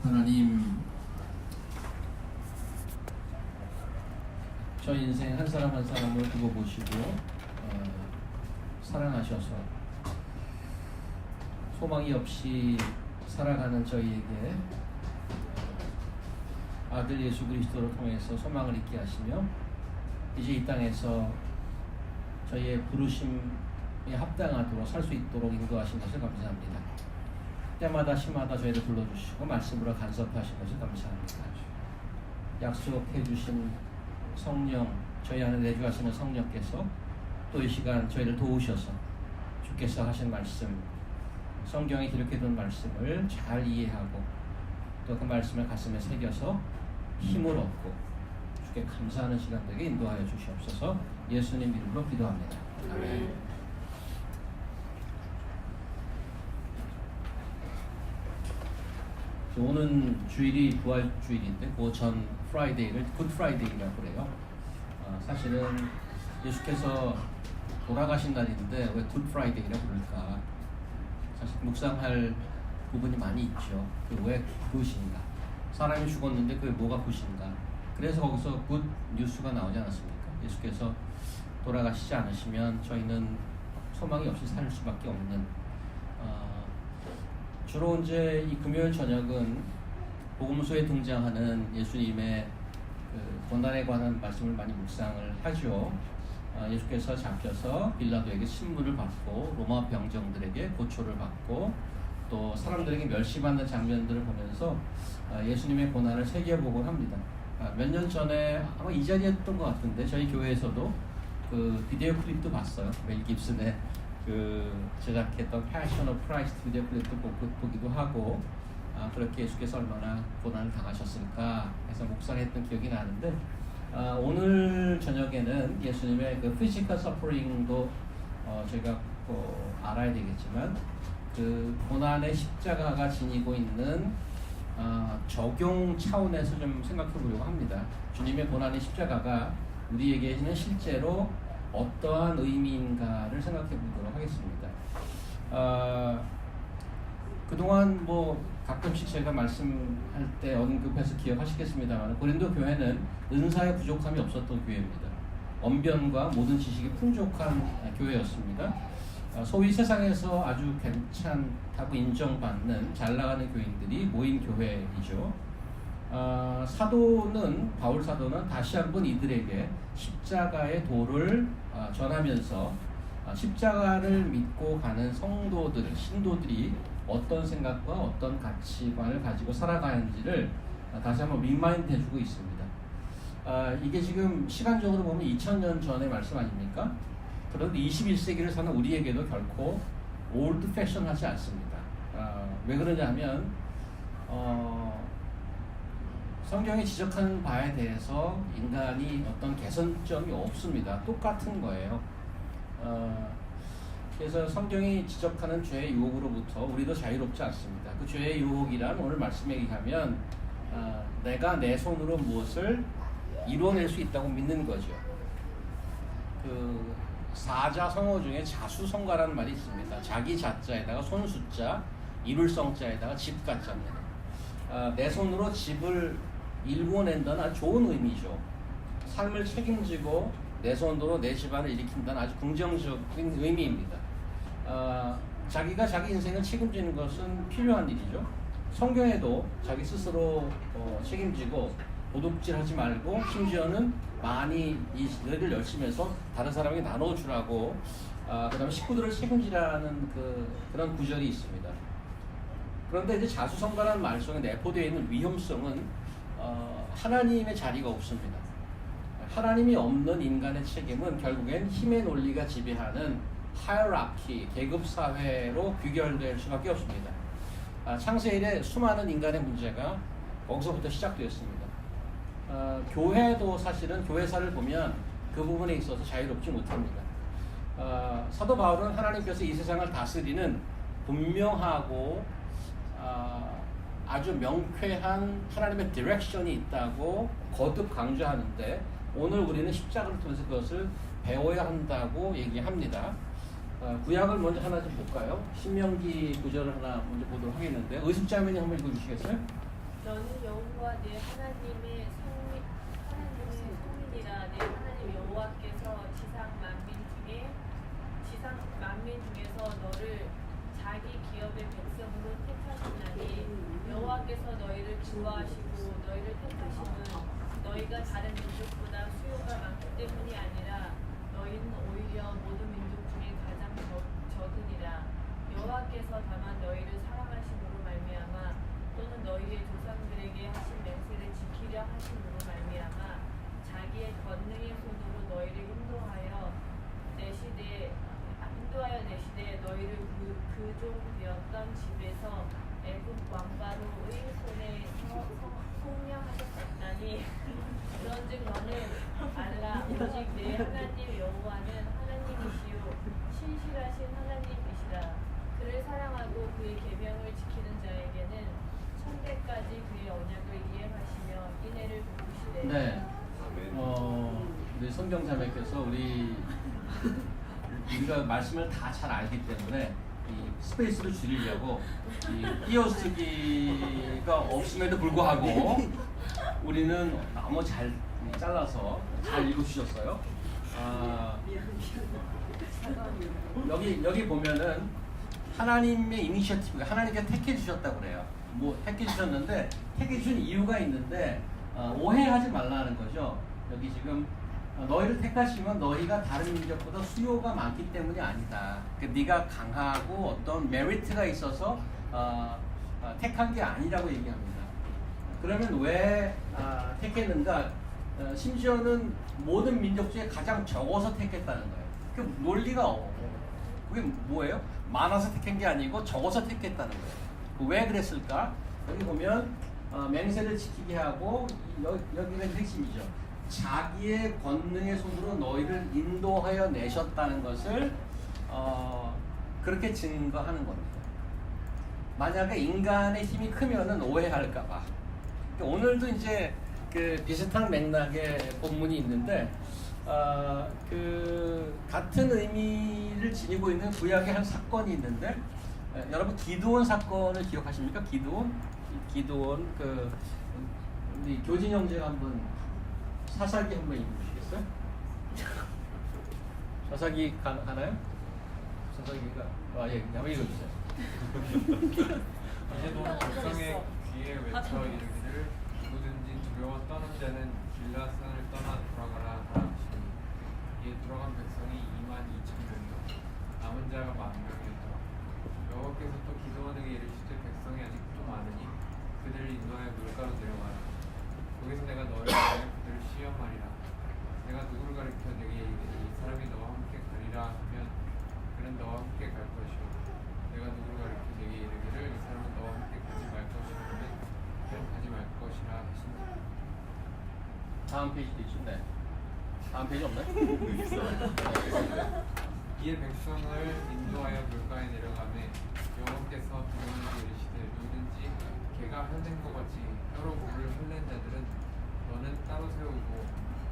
하나님, 저 인생 한 사람 한 사람을 두고 보시고 사랑하셔서 소망이 없이 살아가는 저희에게 아들 예수 그리스도를 통해서 소망을 있게 하시며 이제 이 땅에서 저희의 부르심에 합당하도록 살 수 있도록 인도하신 것을 감사합니다. 때마다 시마다 저희를 불러주시고 말씀으로 간섭하신 것을 감사합니다. 약속해 주신 성령, 저희 안에 내주하시는 성령께서 또 이 시간 저희를 도우셔서 주께서 하신 말씀, 성경에 기록해둔 말씀을 잘 이해하고 또 그 말씀을 가슴에 새겨서 힘을 얻고 주께 감사하는 시간 되게 인도하여 주시옵소서. 예수님 이름으로 기도합니다. 아멘. 오는 주일이 부활주일인데 그 전 프라이데이를 굿 프라이데이라고 그래요. 사실은 예수께서 돌아가신 날인데 왜 굿 프라이데이라고 부를까? 사실 묵상할 부분이 많이 있죠. 왜 굿인가? 사람이 죽었는데 그게 뭐가 굿인가? 그래서 거기서 굿 뉴스가 나오지 않았습니까? 예수께서 돌아가시지 않으시면 저희는 소망이 없이 살 수밖에 없는, 주로 이제 이 금요일 저녁은 복음서에 등장하는 예수님의 그 고난에 관한 말씀을 많이 묵상을 하죠. 예수께서 잡혀서 빌라도에게 신문을 받고 로마 병정들에게 고초를 받고 또 사람들에게 멸시받는 장면들을 보면서 예수님의 고난을 새겨보곤 합니다. 몇 년 전에 아마 이 자리였던 것 같은데 저희 교회에서도 그 비디오 클립도 봤어요. 멜 깁슨의 그 제작했던 Passion of Christ 비디오 클립도 보기도 하고, 그렇게 예수께서 얼마나 고난을 당하셨을까 해서 묵상했던 기억이 나는데, 오늘 저녁에는 예수님의 그 피지컬 서퍼링도 저희가 알아야 되겠지만 그 고난의 십자가가 지니고 있는 적용 차원에서 좀 생각해 보려고 합니다. 주님의 고난의 십자가가 우리에게는 실제로 어떠한 의미인가를 생각해 보도록 하겠습니다. 그동안 뭐 가끔씩 제가 말씀할 때 언급해서 기억하시겠습니다만 고린도 교회는 은사의 부족함이 없었던 교회입니다. 언변과 모든 지식이 풍족한 교회였습니다. 소위 세상에서 아주 괜찮다고 인정받는 잘 나가는 교인들이 모인 교회이죠. 바울 사도는 다시 한번 이들에게 십자가의 도를 전하면서 십자가를 믿고 가는 신도들이 어떤 생각과 어떤 가치관을 가지고 살아가는지를 다시 한번 리마인드 해주고 있습니다. 이게 지금 시간적으로 보면 2000년 전의 말씀 아닙니까? 그런데 21세기를 사는 우리에게도 결코 올드 패션하지 않습니다. 왜 그러냐면 성경이 지적하는 바에 대해서 인간이 어떤 개선점이 없습니다. 똑같은 거예요. 그래서 성경이 지적하는 죄의 유혹으로부터 우리도 자유롭지 않습니다. 그 죄의 유혹이란 오늘 말씀에 의하면 내가 내 손으로 무엇을 이루어낼 수 있다고 믿는 거죠. 그 사자성어 중에 자수성가라는 말이 있습니다. 자기 자자에다가 손수자, 이룰 성자에다가 집 가자입니다. 내 손으로 집을 일궈낸다는 아주 좋은 의미죠. 삶을 책임지고 내 손으로 내 집안을 일으킨다는 아주 긍정적인 의미입니다. 자기가 자기 인생을 책임지는 것은 필요한 일이죠. 성경에도 자기 스스로 책임지고 도둑질하지 말고 심지어는 많이 이 일을 열심히 해서 다른 사람에게 나눠주라고, 그 다음에 식구들을 책임지라는 그런 구절이 있습니다. 그런데 이제 자수성가라는 말 속에 내포되어 있는 위험성은 하나님의 자리가 없습니다. 하나님이 없는 인간의 책임은 결국엔 힘의 논리가 지배하는 하이어라키, 계급사회로 귀결될 수밖에 없습니다. 창세일에 수많은 인간의 문제가 거기서부터 시작되었습니다. 교회도 사실은 교회사를 보면 그 부분에 있어서 자유롭지 못합니다. 사도 바울은 하나님께서 이 세상을 다스리는 분명하고 아주 명쾌한 하나님의 디렉션이 있다고 거듭 강조하는데, 오늘 우리는 십자가를 통해서 그것을 배워야 한다고 얘기합니다. 구약을 먼저 하나 좀 볼까요? 신명기 9절을 하나 먼저 보도록 하겠는데, 의식자매님 한번 읽어주시겠어요? 너는 여호와 내 하나님의 성민이라. 내 하나님 여호와께서 지상 만민 중에서 너를 자기 기업의 백성으로 택하시나니 여호와께서 너희를 기뻐하시고 너희를 택하심은 너희가 다른 민족보다 수요가 많기 때문이 아니라 너희는 오히려 모든 민족 중에 가장 적으니라. 여호와께서 다만 너희를 사랑하심으로 말미암아 또는 너희의 조상들에게 하신 맹세를 지키려 하심으로 말미암아 자기의 권능의 손으로 너희를 인도하여 내시되 너희를 그 종 되었던 집에서 애굽 왕바로의 손에서 속량하셨나니 그런즉 너는 알라. 오직 내 하나님 여호와는 하나님이시요 신실하신 하나님이시라. 그를 사랑하고 그의 계명을 지키는 자에게는 천대까지 그의 언약을 이행하시며 인애를 베푸시되. 네. 우리 성경자매께서 우리가 말씀을 다 잘 알기 때문에 이 스페이스를 줄이려고 이 띄어쓰기가 없음에도 불구하고 우리는 너무 잘 잘라서 잘 읽어주셨어요. 여기 보면은 하나님의 이니셔티브, 하나님께 택해 주셨다고 그래요. 뭐 택해 주셨는데 택해 주신 이유가 있는데 오해하지 말라는 거죠. 여기 지금 너희를 택하시면 너희가 다른 민족보다 수요가 많기 때문이 아니다. 그러니까 네가 강하고 어떤 메리트가 있어서 택한 게 아니라고 얘기합니다. 그러면 왜 택했는가? 심지어는 모든 민족 중에 가장 적어서 택했다는 거예요. 그 논리가 그게 뭐예요? 많아서 택한 게 아니고 적어서 택했다는 거예요. 왜 그랬을까? 여기 보면 맹세를 지키게 하고 여기가 핵심이죠. 자기의 권능의 손으로 너희를 인도하여 내셨다는 것을 그렇게 증거하는 겁니다. 만약에 인간의 힘이 크면은 오해할까봐. 오늘도 이제 그 비슷한 맥락의 본문이 있는데 그 같은 의미를 지니고 있는 구약의 한 사건이 있는데 여러분 기드온 사건을 기억하십니까? 기드온 우리 교진 형제가 한번 사사기 한번 읽어주시겠어요? 사사기 가나요? 사사기가 예, 한번 읽어주세요. 이제도 백성의 귀에 외쳐 이르기를 누구든지 두려워 떠는 자는 길라산을 떠나 돌아가라 하라 하시니 이에 돌아간 백성이 22,000명이요 남은 자가 10,000명이었더라. 여호와께서 또 기드온에게 이르시되 백성이 아직도 많으니 그들을 인도하여 물가로 내려가라. 거기서 내가 너를 위하여 그들을 시험하리라. 내가 누구를 가리켜 내게 이르기를 이 사람이 너와 함께 가리라 하면 그는 너와 함께 갈 것이요 내가 누구를 가리켜 내게 이르기를 이 사람은 너와 함께 가지 말 것이라 하면 그는 가지 말 것이라 하신다. 다음 페이지도 있죠. 네. 다음 페이지 없나요? 이에 백성을 인도하여 물가에 내려가매 여호와께서 기드온에게 이르시되 누구든지 개가 헐낸 것 같이 뼈로 물을 헐낸 자들은 너는 따로 세우고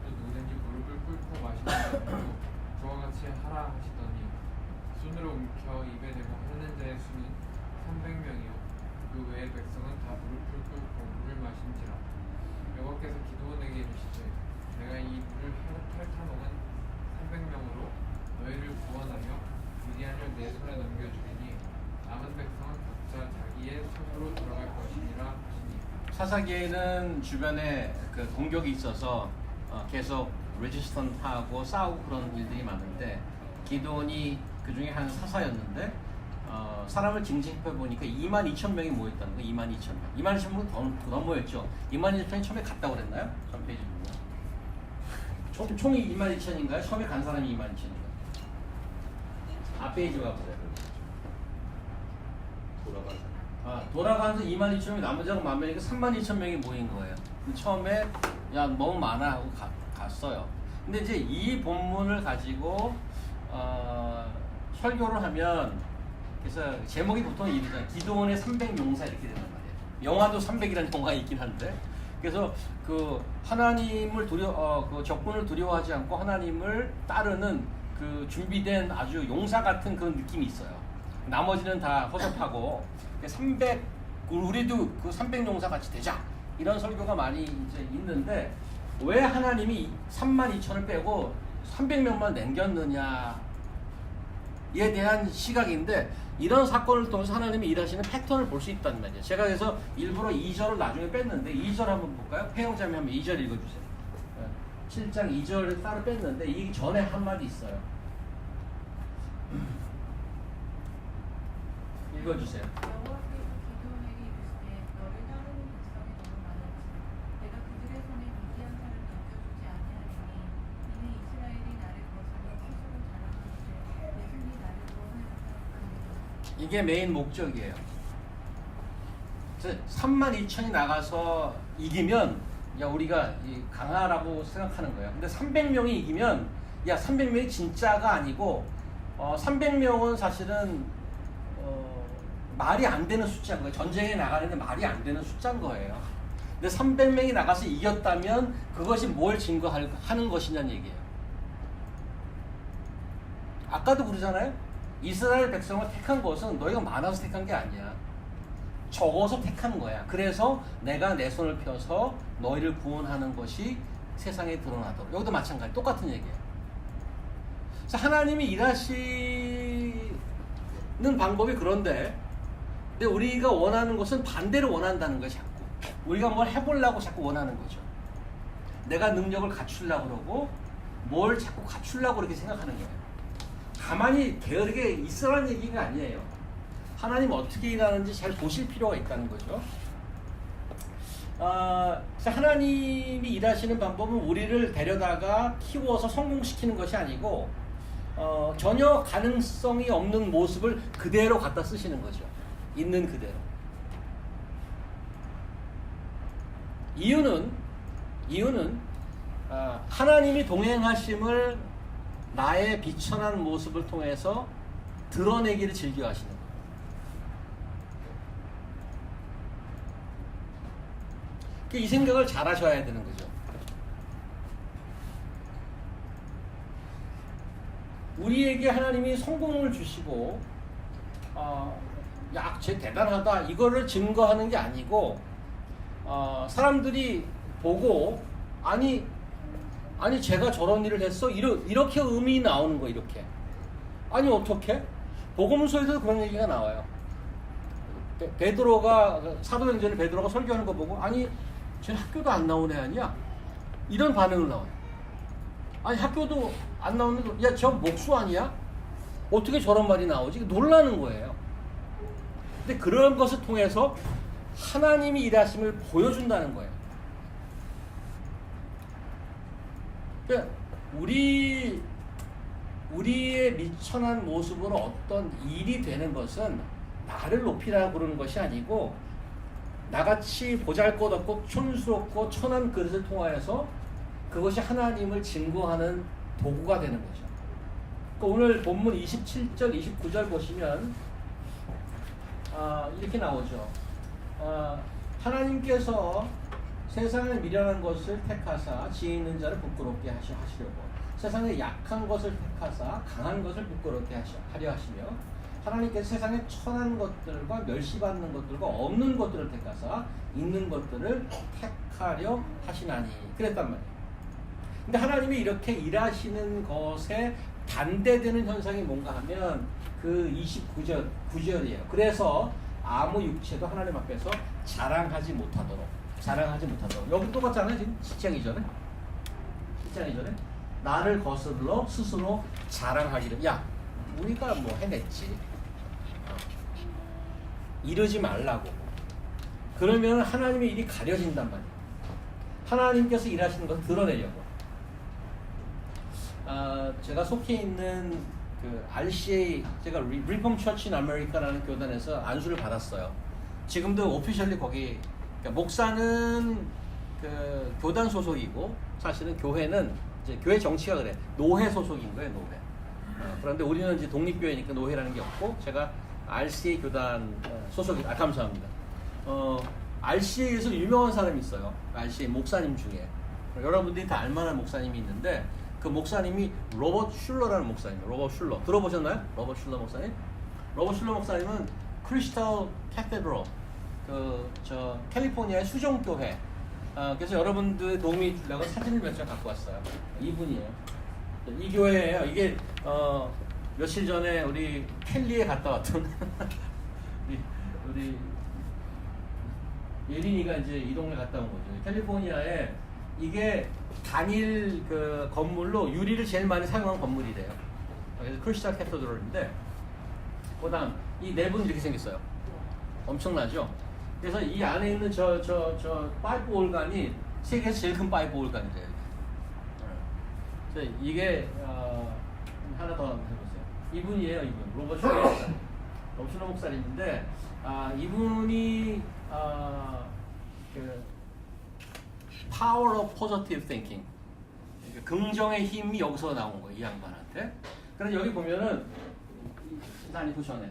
또 누구든지 무릎을 꿇고 마시는 자들도 그와 같이 하라 하시더니 손으로 움켜 입에 대고 헐낸 자의 수는 300명이요 그 외의 백성은 다 무릎을 꿇고 물을 마신지라. 여호와께서 기드온에게 이르시되 내가 이 물을 핥아먹은 300명으로 너희를 구원하여 미디안을 내 손에 넘겨주리니 남은 백성은 각자 자기의 손으로 돌아갈 것이니라 하시니. 사사기에는 주변에 그 공격이 있어서 계속 레지스턴트하고 싸우고 그런 일들이 많은데 기드온이 그 중에 한 사사였는데 사람을 징징해 보니까 22,000명이 모였다는 거예요. 22,000명. 22,000명은 더 모였죠. 22,000명이 처음에 갔다고 그랬나요? 전 페이지 보면. 총이 22,000인가요? 처음에 간 사람이 22,000인가요? 앞페이지 가보세요. 돌아가면서 22,000명이 나머지하고 10,000명이니까 32,000명이 모인 거예요. 처음에 야 너무 많아 하고 갔어요. 근데 이제 이 본문을 가지고 설교를 하면 그래서 제목이 보통 이러잖아요. 기드온의 300용사 이렇게 되는 말이에요. 영화도 300이라는 영화가 있긴 한데 그래서 그 하나님을 그 적군을 두려워하지 않고 하나님을 따르는 그 준비된 아주 용사 같은 그런 느낌이 있어요. 나머지는 다 허접하고 300 우리도 그 300용사 같이 되자 이런 설교가 많이 이제 있는데 왜 하나님이 32,000을 빼고 300명만 남겼느냐에 대한 시각인데 이런 사건을 통해서 하나님이 일하시는 패턴을 볼 수 있다는 말이에요. 제가 그래서 일부러 2절을 나중에 뺐는데 2절 한번 볼까요? 폐영자매 한번 2절 읽어주세요. 7장 2절을 따로 뺐는데 이 전에 한마디 있어요. 읽어주세요. 여호와께서 기드온에게 이르시되 너를 따르는 백성이 너무 많은지 내가 그들의 손에 미디안 산을 넘겨주지 아니하리니 이는 이스라엘이 나를 거스려 스스로 자랑하는데 내 손이 나를 구원하였다 하느니라. 이게 메인 목적이에요. 32,000이 나가서 이기면 야 우리가 강하라고 생각하는 거예요. 근데 300명이 이기면 야 300명이 진짜가 아니고 300명은 사실은 말이 안 되는 숫자인 거예요. 전쟁에 나가는데 말이 안 되는 숫자인 거예요. 근데 300명이 나가서 이겼다면 그것이 뭘 증거하는 것이냐는 얘기예요. 아까도 그러잖아요. 이스라엘 백성을 택한 것은 너희가 많아서 택한 게 아니야. 적어서 택하는 거야. 그래서 내가 내 손을 펴서 너희를 구원하는 것이 세상에 드러나도록. 여기도 마찬가지. 똑같은 얘기예요. 그래서 하나님이 일하시는 방법이 그런데 근데 우리가 원하는 것은 반대로 원한다는 거예요. 자꾸. 우리가 뭘 해보려고 자꾸 원하는 거죠. 내가 능력을 갖추려고 그러고 뭘 자꾸 갖추려고 그렇게 생각하는 거예요. 가만히 게으르게 있으라는 얘기가 아니에요. 하나님 어떻게 일하는지 잘 보실 필요가 있다는 거죠. 그래서 하나님이 일하시는 방법은 우리를 데려다가 키워서 성공시키는 것이 아니고 전혀 가능성이 없는 모습을 그대로 갖다 쓰시는 거죠. 있는 그대로. 이유는 하나님이 동행하심을 나의 비천한 모습을 통해서 드러내기를 즐겨 하시는 거예요. 이 생각을 잘 하셔야 되는 거죠. 우리에게 하나님이 성공을 주시고 야, 쟤 대단하다 이거를 증거하는 게 아니고 사람들이 보고 아니 제가 저런 일을 했어 이렇게 의미 나오는 거 이렇게 아니 어떻게 복음서에도 그런 얘기가 나와요. 베드로가 사도행전에 베드로가 설교하는 거 보고 아니 쟤 학교도 안 나온 애 아니야 이런 반응을 나와요. 아니 학교도 안 나오는데 야 저 목수 아니야 어떻게 저런 말이 나오지 놀라는 거예요. 근데 그런 것을 통해서 하나님이 일하심을 보여준다는 거예요. 그러니까 우리의 미천한 모습으로 어떤 일이 되는 것은 나를 높이라고 그러는 것이 아니고 나같이 보잘것없고 촌스럽고 천한 그릇을 통하여서 그것이 하나님을 증거하는 도구가 되는 거죠. 그러니까 오늘 본문 27절, 29절 보시면 이렇게 나오죠. 하나님께서 세상에 미련한 것을 택하사 지혜 있는 자를 부끄럽게 하시려고 세상에 약한 것을 택하사 강한 것을 부끄럽게 하려 하시며 하나님께서 세상에 천한 것들과 멸시받는 것들과 없는 것들을 택하사 있는 것들을 택하려 하시나니 그랬단 말이에요. 근데 하나님이 이렇게 일하시는 것에 반대되는 현상이 뭔가 하면 그 9절이에요. 그래서 아무 육체도 하나님 앞에서 자랑하지 못하도록 여기 똑같잖아요. 지금 7장 2절에 나를 거슬러 스스로 자랑하기를 야 우리가 뭐 해냈지 이러지 말라고. 그러면 하나님의 일이 가려진단 말이에요. 하나님께서 일하시는 것을 드러내려고. 제가 속해 있는 그 RCA 제가 리폼 처치 인 아메리카라는 교단에서 안수를 받았어요. 지금도 오피셜리 거기 그러니까 목사는 그 교단 소속이고 사실은 교회는 이제 교회 정치가 그래 노회 소속인 거예요. 노회. 그런데 우리는 이제 독립교회니까 노회라는 게 없고 제가 RCA 교단 소속이 감사합니다. RCA에서 유명한 사람이 있어요. RCA 목사님 중에 여러분들이 다 알만한 목사님이 있는데 그 목사님이 로버트 슐러라는 목사님이에요. 로버트 슐러 들어보셨나요? 로버트 슐러 목사님? 로버트 슐러 목사님은 크리스탈 캐테드럴 저 캘리포니아의 수종교회. 그래서 여러분들 도움이 주려고 사진을 몇 장 갖고 왔어요. 이분이에요. 이 교회예요. 이게 며칠 전에 우리 켈리에 갔다 왔던 우리 예린이가 이제 이 동네 갔다 온 거죠. 캘리포니아에 이게 단일 그 건물로 유리를 제일 많이 사용한 건물이래요. 그래서 크리스탈 캐서드럴인데, 그다음 이 내부는 이렇게 생겼어요. 엄청나죠? 그래서 이 안에 있는 저 파이프 올간이 세계에서 제일 큰 파이프 올간이래요. 그래서 이게 하나 더 해보세요. 이분이에요, 이분. 로버트 슐러 목사님인데, 이분이 그 Power of Positive Thinking, 긍정의 힘이 여기서 나온 거예요, 이 양반한테. 그래서 여기 보면은 아니 보셔네.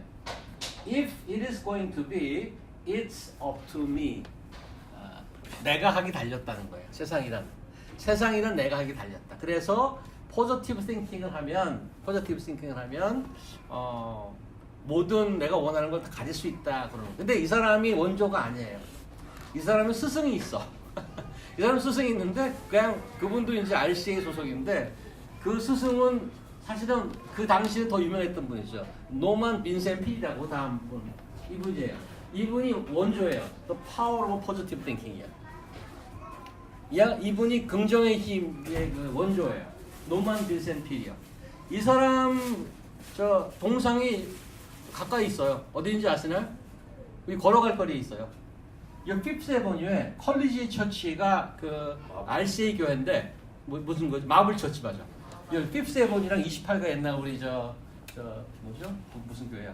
If it is going to be, it's up to me. 내가 하기 달렸다는 거예요. 세상이란 내가 하기 달렸다. 그래서 포지티브 띵킹을 하면 모든 내가 원하는 걸 다 가질 수 있다 그러는 거예요. 근데 이 사람이 원조가 아니에요. 이 사람은 스승이 있어. 이 사람 스승이 있는데 그냥 그분도 이제 RCA 소속인데, 그 스승은 사실은 그 당시에 더 유명했던 분이죠. 노만 빈센 필이라고, 다음 분 이분이에요. 이분이 원조예요. The Power of Positive Thinking이야. 이분이 긍정의 힘의 그 원조예요. 노만 빈센 필이요. 이 사람 저 동상이 가까이 있어요. 어디인지 아시나요? 여기 걸어갈 거리에 있어요. 여기 피프스 에버뉴에 컬리지 처치가 그 RCA 교회인데, 무슨 거지? 마블 처치 맞아. 여기 피프스 에버뉴랑 28가 옛날 우리 뭐죠? 무슨 교회야?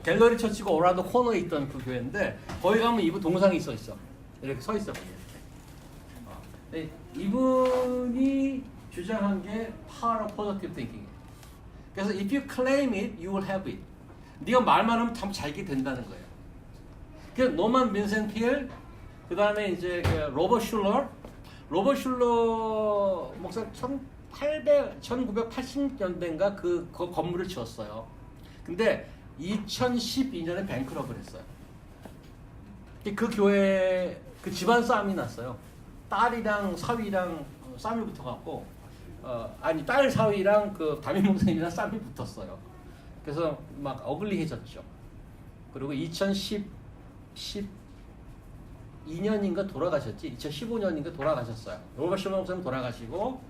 갤러리 처치가 오라도 코너에 있던 그 교회인데, 거기 가면 이분 동상이 있어. 이렇게 서 있어. 이분이 주장한 게 Power of Positive Thinking. 그래서 if you claim it, you will have it. 네가 말만 하면 참 잘게 된다는 거예요. 그 노만 빈센 필, 그 다음에 이제 그 로버트 슐러 목사 1980년대인가 그 건물을 지었어요. 근데 2012년에 뱅크럽을 했어요. 그 교회 그 집안 싸움이 났어요. 딸이랑 사위랑 싸움이 붙어갖고, 딸 사위랑 그 담임 목사님이랑 싸움이 붙었어요. 그래서 막 어글리해졌죠. 그리고 2012년인가 돌아가셨지. 2015년인가 돌아가셨어요. 로버트 슐러 목사님 돌아가시고,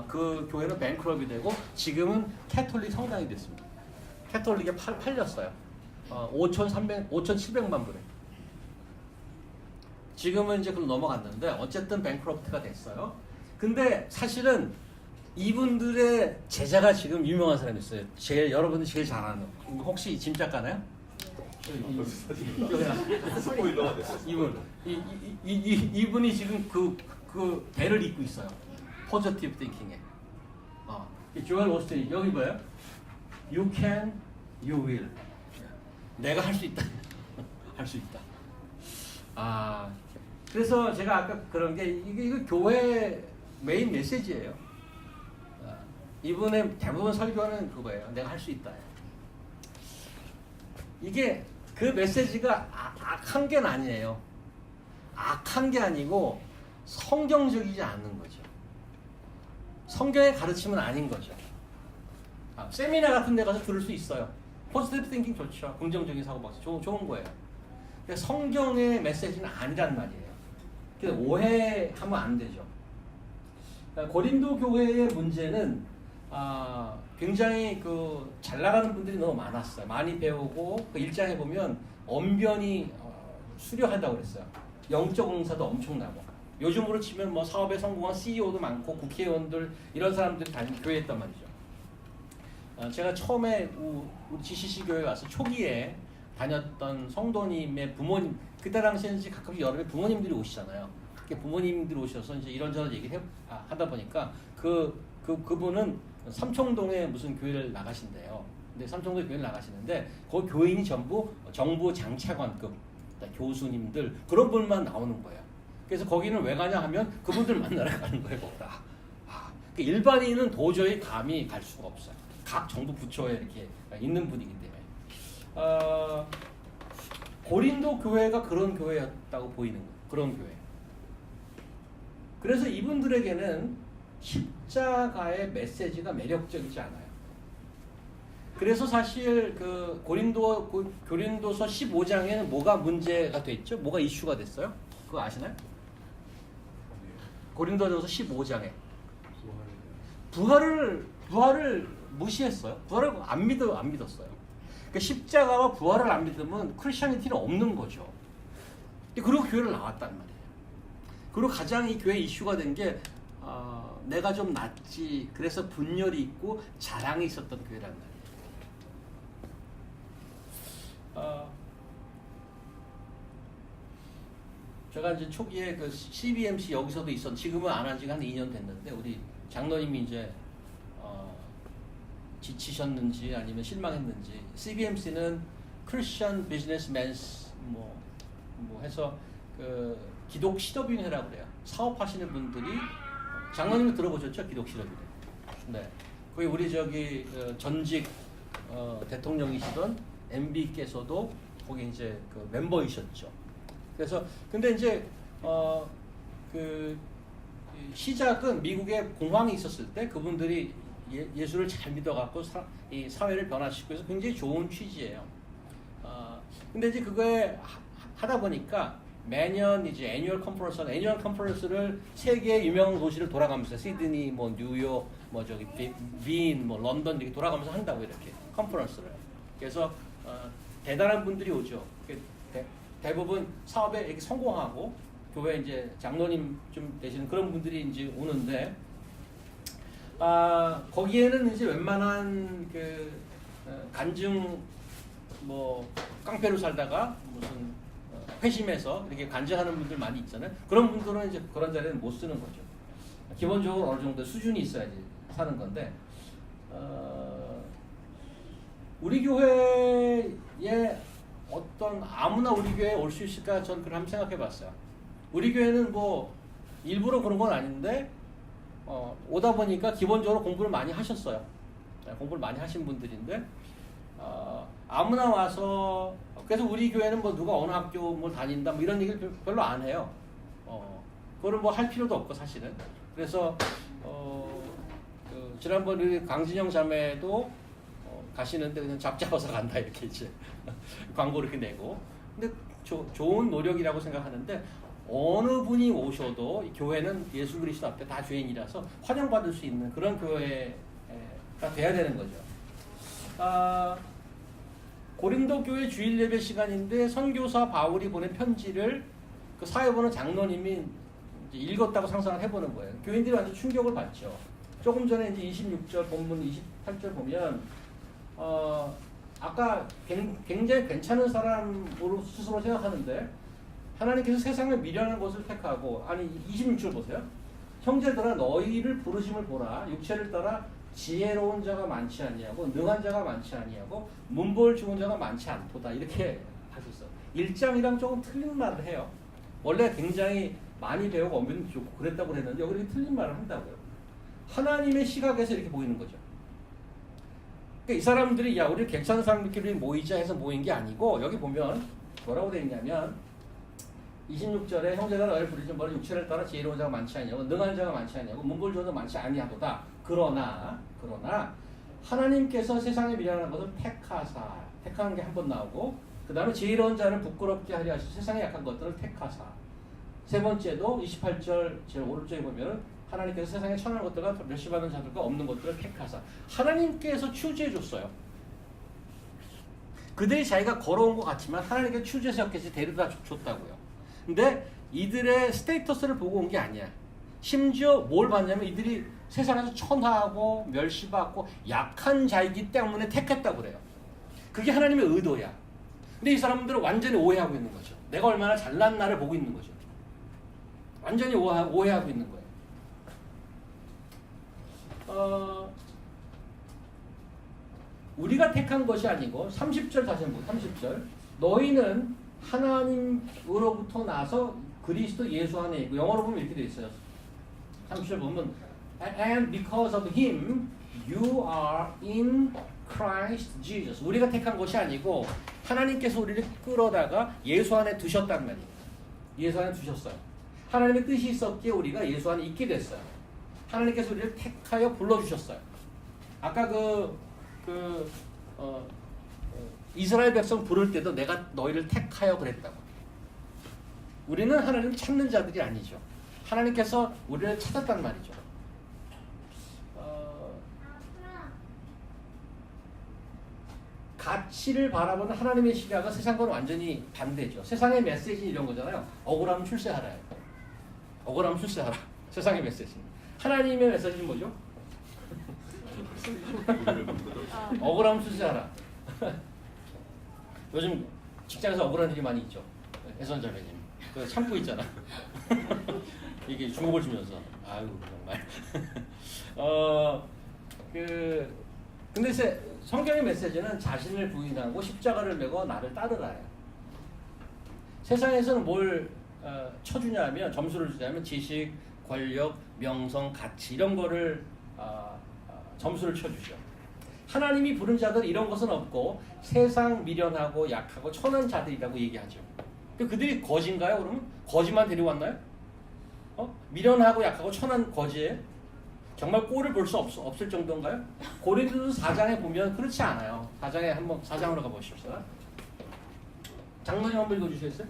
그 교회는 뱅크럽이 되고 지금은 캐톨릭 성당이 됐습니다. 캐톨릭에 팔렸어요. 5,700만 불에. 지금은 이제 그럼 넘어갔는데 어쨌든 뱅크럽트가 됐어요. 근데 사실은 이분들의 제자가 지금 유명한 사람이 있어요. 여러분들 제일 잘 아는. 혹시 짐작 가나요? 이분이 지금 그 배를 잇고 있어요. 포지티브 띵킹에. 조엘 오스틴이 여기 뭐예요? You can, you will. 내가 할 수 있다. 할 수 있다. 그래서 제가 아까 그런 게 이거 교회 메인 메시지예요. 이분의 대부분 설교는 그거예요. 내가 할 수 있다. 이게 그 메시지가 악한 게 아니에요. 악한 게 아니고 성경적이지 않는 거죠. 성경의 가르침은 아닌 거죠. 세미나 같은 데 가서 들을 수 있어요. 포지티브 띵킹 좋죠. 긍정적인 사고방식 좋은 거예요. 성경의 메시지는 아니란 말이에요. 그래서 오해하면 안 되죠. 고린도 교회의 문제는 굉장히 잘 나가는 분들이 너무 많았어요. 많이 배우고 그 1장에 보면 언변이 수려하다고 그랬어요. 영적 응사도 엄청나고, 요즘으로 치면 뭐 사업에 성공한 CEO도 많고 국회의원들 이런 사람들이 교회했단 말이죠. 제가 처음에 우리 GCC 교회 와서 초기에 다녔던 성도님의 부모님, 그때 당시에는 이제 가끔 여름에 부모님들이 오시잖아요. 부모님들이 오셔서 이제 이런저런 얘기를 하다 보니까 그분은 삼청동에 무슨 교회를 나가신대요. 근데 삼청동에 교회를 나가시는데 그 교인이 전부 정부 장차관급 교수님들 그런 분만 나오는 거예요. 그래서 거기는 왜 가냐 하면 그분들 만나러 가는 거예요. 거기다. 일반인은 도저히 감히 갈 수가 없어요. 각 정부 부처에 이렇게 있는 분이기 때문에. 고린도 교회가 그런 교회였다고 보이는 거예요. 그런 교회. 그래서 이분들에게는 십자가의 메시지가 매력적이지 않아요. 그래서 사실 그 고린도서 15장에는 뭐가 문제가 됐죠? 뭐가 이슈가 됐어요? 그거 아시나요? 고린도전서 15장에 부활을 무시했어요. 부활을 안 믿었어요. 그러니까 십자가와 부활을 안 믿으면 크리스천리티는 없는 거죠. 그리고 교회를 나왔단 말이에요. 그리고 가장 이 교회 이슈가 된 게 내가 좀 낫지. 그래서 분열이 있고 자랑이 있었던 교회란 말이에요. 제가 이제 초기에 그 CBMC 여기서도 지금은 안 한 지가 한 2년 됐는데 우리 장로님이 이제 지치셨는지 아니면 실망했는지 CBMC는 Christian Businessmen's 뭐 해서 그 기독 실업인회라고 그래요. 사업하시는 분들이 장로님이 들어보셨죠? 기독 실업인회. 네. 거기 우리 전직 대통령이시던 MB께서도 거기 이제 그 멤버이셨죠. 그래서 근데 이제 그 시작은 미국에 공황이 있었을 때 그분들이 예수를 잘 믿어갖고 이 사회를 변화시키고 해서 굉장히 좋은 취지예요. 근데 이제 그거에 하다 보니까 매년 이제 애뉴얼 컨퍼런스를 세계 유명한 도시를 돌아가면서 시드니, 뭐 뉴욕, 뭐 저기 빈, 뭐 런던 이렇게 돌아가면서 한다고 이렇게 컨퍼런스를. 그래서 대단한 분들이 오죠. 대부분 사업에 이렇게 성공하고 교회 이제 장로님 좀 되시는 그런 분들이 이제 오는데 거기에는 이제 웬만한 그 간증 뭐 깡패로 살다가 무슨 회심해서 이렇게 간증하는 분들 많이 있잖아요. 그런 분들은 이제 그런 자리는 못 쓰는 거죠. 기본적으로 어느 정도 수준이 있어야지 사는 건데 우리 교회에 어떤 아무나 우리 교회에 올 수 있을까 저는 그걸 한번 생각해봤어요. 우리 교회는 뭐 일부러 그런 건 아닌데 오다 보니까 기본적으로 공부를 많이 하셨어요. 공부를 많이 하신 분들인데 아무나 와서 그래서 우리 교회는 뭐 누가 어느 학교 뭐 다닌다 뭐 이런 얘기를 별로 안 해요. 그거를 뭐 할 필요도 없고 사실은. 그래서 그 지난번 우리 강진영 자매도 가시는데 그냥 잡잡아서 간다 이렇게 이제 광고 이렇게 내고. 근데 좋은 노력이라고 생각하는데 어느 분이 오셔도 이 교회는 예수 그리스도 앞에 다 죄인이라서 환영받을 수 있는 그런 교회가 돼야 되는 거죠. 고린도 교회 주일 예배 시간인데 선교사 바울이 보낸 편지를 그 사회 보는 장로님이 이제 읽었다고 상상을 해보는 거예요. 교인들이 완전 충격을 받죠. 조금 전에 이제 26절 본문 28절 보면 아까 굉장히 괜찮은 사람으로 스스로 생각하는데 하나님께서 세상을 미련한 것을 택하고 아니 26절 보세요. 형제들아 너희를 부르심을 보라. 육체를 따라 지혜로운 자가 많지 아니하고 능한 자가 많지 아니하고 문벌 좋은 자가 많지 않도다. 이렇게 하셨어. 1장이랑 조금 틀린 말을 해요. 원래 굉장히 많이 배우고 엄연히 좋고 그랬다고 그랬는데 여기 이렇게 틀린 말을 한다고요. 하나님의 시각에서 이렇게 보이는 거죠. 그러니까 이 사람들이 야 우리 괜찮은 사람들끼리 모이자 해서 모인 게 아니고 여기 보면 뭐라고 되어 있냐면 26절에 형제가 너를 부르지 뭐라 육체를 따라 지혜로운 자가 많지 아니하고 능한 자가 많지 아니하고 문벌 좋은 자가 많지 아니하도다. 그러나 하나님께서 세상에 미련한 것을 택하는 게 한 번 나오고 그 다음에 지혜로운 자를 부끄럽게 하려 하시고 세상에 약한 것들을 택하사. 세 번째도 28절 제일 오른쪽에 보면 하나님께서 세상에 천한 것들과 멸시받은 자들과 없는 것들을 택하사. 하나님께서 추지해 줬어요. 그들이 자기가 걸어온 것 같지만 하나님께서 추지해서 데려다 줬다고요. 근데 이들의 스테이터스를 보고 온 게 아니야. 심지어 뭘 봤냐면 이들이 세상에서 천하하고 멸시받고 약한 자이기 때문에 택했다고 그래요. 그게 하나님의 의도야. 근데 이 사람들은 완전히 오해하고 있는 거죠. 내가 얼마나 잘난 나를 보고 있는 거죠. 완전히 오해하고 있는 거예요. 우리가 택한 것이 아니고 30절 다시 한번 30절 너희는 하나님으로부터 나서 그리스도 예수 안에 있고 영어로 보면 이렇게 되어 있어요. 30절 보면 And because of him you are in Christ Jesus. 우리가 택한 것이 아니고 하나님께서 우리를 끌어다가 예수 안에 두셨단 말이에요. 예수 안에 두셨어요. 하나님의 뜻이 있었기에 우리가 예수 안에 있게 됐어요. 하나님께서 우리를 택하여 불러주셨어요. 아까 이스라엘 백성 부를 때도 내가 너희를 택하여 그랬다고. 우리는 하나님을 찾는 자들이 아니죠. 하나님께서 우리를 찾았단 말이죠. 가치를 바라보는 하나님의 시각은 세상과는 완전히 반대죠. 세상의 메시지는 이런 거잖아요. 억울하면 출세하라. 억울하면 출세하라. 세상의 메시지. 하나님의 메시지는 뭐죠? 억울하면 출세하라. 요즘 직장에서 억울한 일이 많이 있죠. 혜선자매님. 그 참고 있잖아. 이게 주목을 주면서. 아유 정말. 근데 성경의 메시지는 자신을 부인하고 십자가를 메고 나를 따르라요. 세상에서는 뭘 쳐주냐면, 점수를 주냐면 지식, 권력, 명성, 가치 이런 거를 점수를 쳐주죠. 하나님이 부른 자들은 이런 것은 없고 세상 미련하고 약하고 천한 자들이라고 얘기하죠. 그들이 거지인가요? 그러면 거지만 데려왔나요? 미련하고 약하고 천한 거지에 정말 꼴을 볼 수 없을 정도인가요? 고린도서 4장에 보면 그렇지 않아요. 4장으로 가보십시다. 장로님 한번 읽어주시겠어요?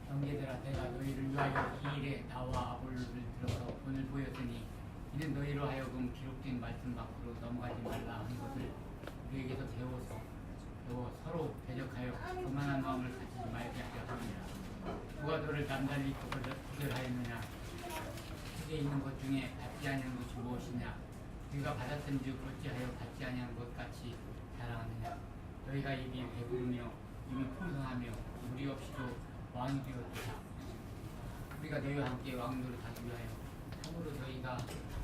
형제들아, 내가 너희를 위하여 이 일에 나와 아볼로를 들어서 본을 보였으니 이는 너희로 하여금 기록된 말씀 밖으로 넘어가지 말라 하는 것을 우리에게서 배워 서로 대적하여 교만한 마음을 가지지 말게 하려 합니다. 누가 너를 남달리 구별하였느냐? 크게 있는 것 중에 받지 아니하는 것이 무엇이냐? 너희가 받았은즉 어찌하여 받지 아니하는 것 같이 자랑하느냐? 너희가 이미 배부르며 이미 풍성하며 무리 없이도 왕이 되었다. 우리가 너희와 함께 왕노를 하기 위하여 참으로 너희가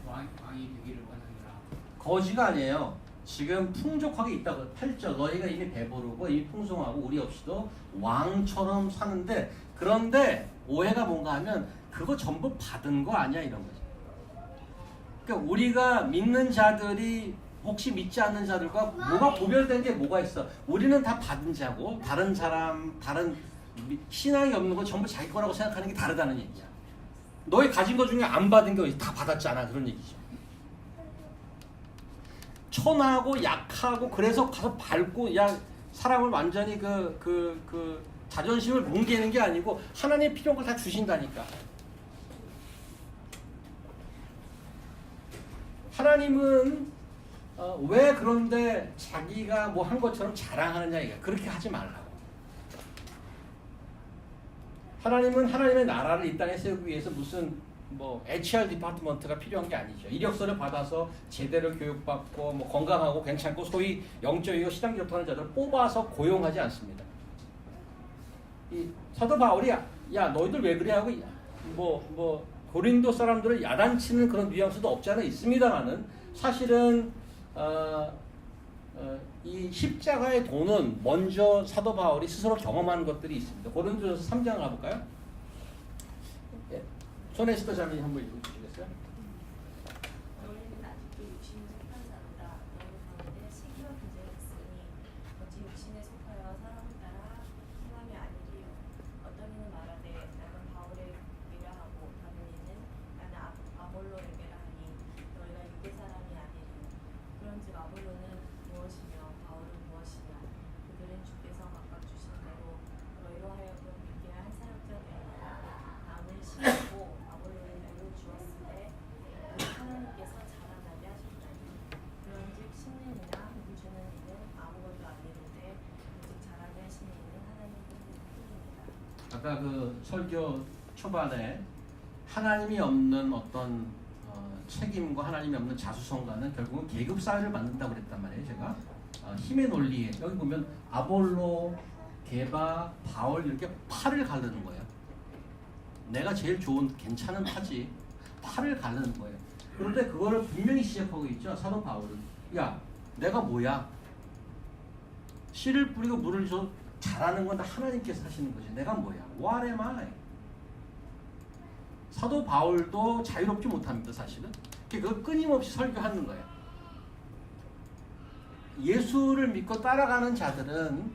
왕이 되기를 원하노라. 거지가 아니에요. 지금 풍족하게 있다고 8절 너희가 이미 배부르고 이미 풍성하고 우리 없이도 왕처럼 사는데, 그런데 오해가 뭔가 하면 그거 전부 받은 거 아니야 이런 거죠. 그러니까 우리가 믿는 자들이 혹시 믿지 않는 자들과 뭐가 구별된 게 뭐가 있어? 우리는 다 받은 자고 다른 사람, 다른 신앙이 없는 거 전부 자기 거라고 생각하는 게 다르다는 얘기야. 너희 가진 거 중에 안 받은 게 다 받았잖아 그런 얘기죠. 천하고 약하고 그래서 가서 밟고 사람을 완전히 자존심을 뭉개는 게 아니고 하나님의 필요한 걸 다 주신다니까. 하나님은 왜 그런데 자기가 뭐 한 것처럼 자랑하느냐 이게 그렇게 하지 말라고. 하나님은 하나님의 나라를 이 땅에 세우기 위해서 무슨 HR 디파트먼트가 필요한 게 아니죠. 이력서를 받아서 제대로 교육받고 건강하고 괜찮고 소위 영적이고 신앙적 하는 자들을 뽑아서 고용하지 않습니다. 이 사도 바울이 야 너희들 왜 그래 하고 고린도 사람들을 야단치는 그런 뉘앙스도 없지 않아 있습니다만은 사실은 이 십자가의 도는 먼저 사도 바울이 스스로 경험한 것들이 있습니다. 고린도전서 3장 가볼까요? 예. 손에스터 자매님 한번 읽어주시겠어요? 너희는 아직도 육신에 속한 자로다. 너희 가운데 시기와 분쟁이 있으니 어찌 육신에 속하여 사람을 따라 행함이 아니리요. 어떤 이는 말하되 나는 바울의 얘기라 하고 다른 이는 나는 아볼로의 얘기라 하니 너희가 유대 사람이 아니리요. 그런즉 아볼로는 무엇이며 바울은 무엇이냐? 그들은 주께서 각각 주신 대로 너희로 하여금 믿게 한 사역자 되었고 나는 신이고 아볼로는 너희를 주었으되 하나님께서 자라나게 하셨다니. 그런즉 심는 이나 주는 이는 아무것도 아니는데 오직 자라게 하시는 이는 하나님 뿐입니다. 아까 그 설교 초반에 하나님이 없는 어떤 책임과 하나님이 없는 자수성가는 결국은 계급 사회를 만든다고 그랬단 말이에요. 제가 힘의 논리에 여기 보면 아볼로, 게바, 바울 이렇게 팔을 가르는 거예요. 내가 제일 좋은 괜찮은 파지 팔을 가르는 거예요. 그런데 그거를 분명히 시작하고 있죠. 사도 바울은 야 내가 뭐야? 씨를 뿌리고 물을 줘 잘하는 건 다 하나님께서 하시는 거지. 내가 뭐야? What am I? 사도 바울도 자유롭지 못합니다. 사실은 그걸 끊임없이 설교하는 거예요. 예수를 믿고 따라가는 자들은